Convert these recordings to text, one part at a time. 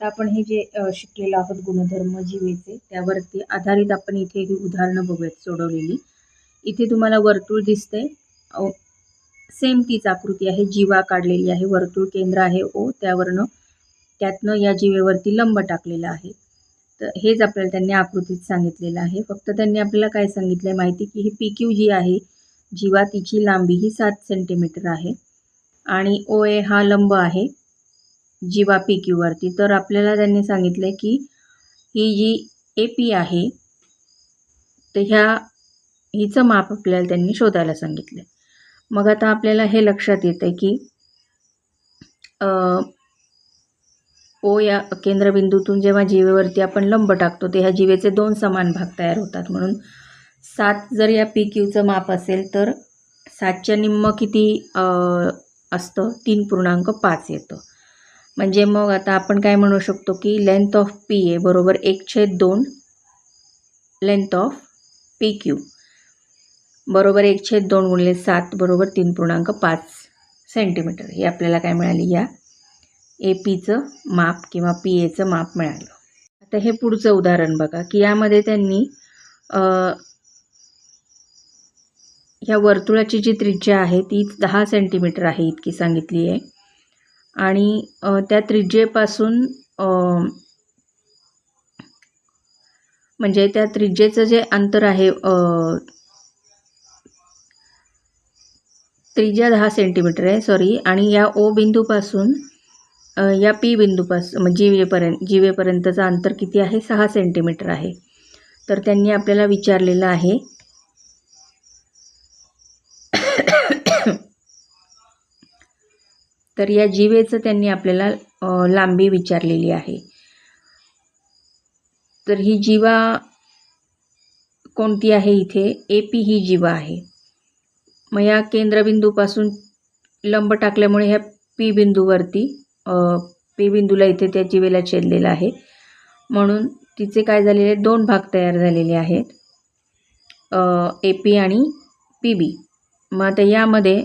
आता आपण हे जे शिकलेलो आहोत गुणधर्म जीवेचे, त्यावरती आधारित आपण इथे एक उदाहरणं बघूयात सोडवलेली. इथे तुम्हाला वर्तुळ दिसते, सेम तीच आकृती आहे, जीवा काढलेली आहे, वर्तुळ केंद्र आहे ओ, त्यातनं या जीवेवरती लंब टाकलेला आहे. तर हेच आपल्याला त्यांनी आकृतीत सांगितलेलं आहे. फक्त त्यांनी आपल्याला काय सांगितलंय माहिती की ही PQ जी आहे जीवा, तिची लांबी ही 7 सेंटीमीटर आहे आणि OA हा लंब आहे जीवा PQ वरती. तर आपल्याला त्यांनी सांगितलंय की ही जी AP आहे तर हिचं माप आपल्याला त्यांनी शोधायला सांगितलंय. मग आता आपल्याला हे लक्षात येतंय की ओ या केंद्रबिंदूतून जेव्हा जीवेवरती आपण लंब टाकतो ते ह्या जीवेचे 2 समान भाग तयार होतात. म्हणून 7 जर या PQचं माप असेल तर 7च्या निम्म किती असतं, 3.5 येतं. म्हणजे मग आता आपण काय म्हणू शकतो की लेंथ ऑफ PA बरोबर 1/2 लेंथ ऑफ PQ बरोबर 1/2 गुणिले 7 बरोबर 3.5 सेंटीमीटर. हे आपल्याला काय मिळाली, या APचं माप किंवा PAचं माप मिळालं. आता हे पुढचं उदाहरण बघा की यामध्ये त्यांनी ह्या वर्तुळाची जी त्रिज्या आहे ती 10 सेंटीमीटर आहे इतकी सांगितली आहे आणि त्या त्रिज्येपासून म्हणजे त्या त्रिज्येचं जे अंतर आहे, त्रिज्या 10 सेंटीमीटर आहे सॉरी, आणि या O बिंदूपासून या P बिंदूपासून जीवेपर्यंतचं अंतर किती आहे, 6 सेंटीमीटर आहे. तर त्यांनी आपल्याला विचारलेलं आहे तर या जीवेचं त्यांनी आपल्याला लांबी विचारलेली आहे. तर ही जीवा कोणती आहे, इथे AP ही जीवा आहे. मग या केंद्रबिंदूपासून लंब टाकल्यामुळे ह्या P बिंदूला इथे त्या जीवेला छेदलेला आहे. म्हणून तिचे काय झालेले, 2 भाग तयार झालेले आहेत, AP आणि PB. मग आता यामध्ये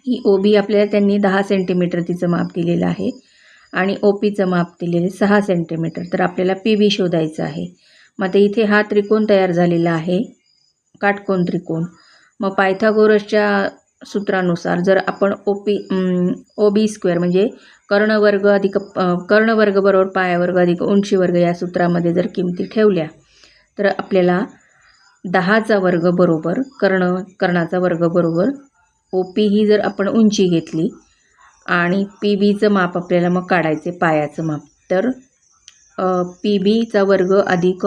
ही OB आपल्याला त्यांनी 10 सेंटीमीटर तिचं माप दिलेलं आहे आणि OPचं माप दिलेलं 6 सेंटीमीटर. तर आपल्याला PB शोधायचं आहे. मग आता इथे हा त्रिकोण तयार झालेला आहे, काटकोन त्रिकोण. मग पायथागोरसच्या सूत्रानुसार जर आपण OB स्क्वेअर म्हणजे कर्णवर्ग बरोबर पायावर्ग अधिक उंची वर्ग या सूत्रामध्ये जर किमती ठेवल्या तर आपल्याला 10चा वर्ग बरोबर कर्णाचा वर्ग बरोबर OP ही जर आपण उंची घेतली आणि PBचं माप आपल्याला मग काढायचे पायाचं माप, तर PBचा वर्ग अधिक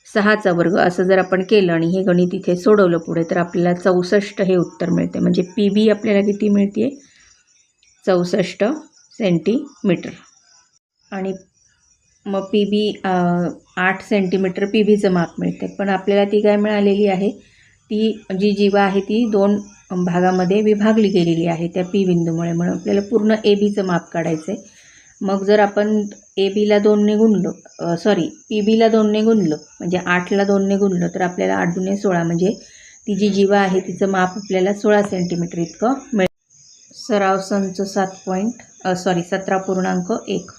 6चा वर्ग असं जर आपण केलं आणि हे गणित इथे सोडवलं पुढे तर आपल्याला 64 हे उत्तर मिळते. म्हणजे PB आपल्याला किती मिळते, 64 सेंटीमीटर. आणि मग PB 8 सेंटीमीटर PBचं माप मिळते. पण आपल्याला ती काय मिळालेली आहे, ती जी जीवा आहे ती 2 भागामध्ये विभागली गेलेली आहे त्या P बिंदूमुळे. म्हणून आपल्याला पूर्ण ABचं माप काढायचं आहे. मग जर आपण PBला 2ने गुणलं म्हणजे 8ला 2ने गुणलं तर आपल्याला 8 दुणे 16 म्हणजे ती जी जीवा आहे तिचं माप आपल्याला 16 सेंटीमीटर इतकं मिळेल. सराव संच 17.1.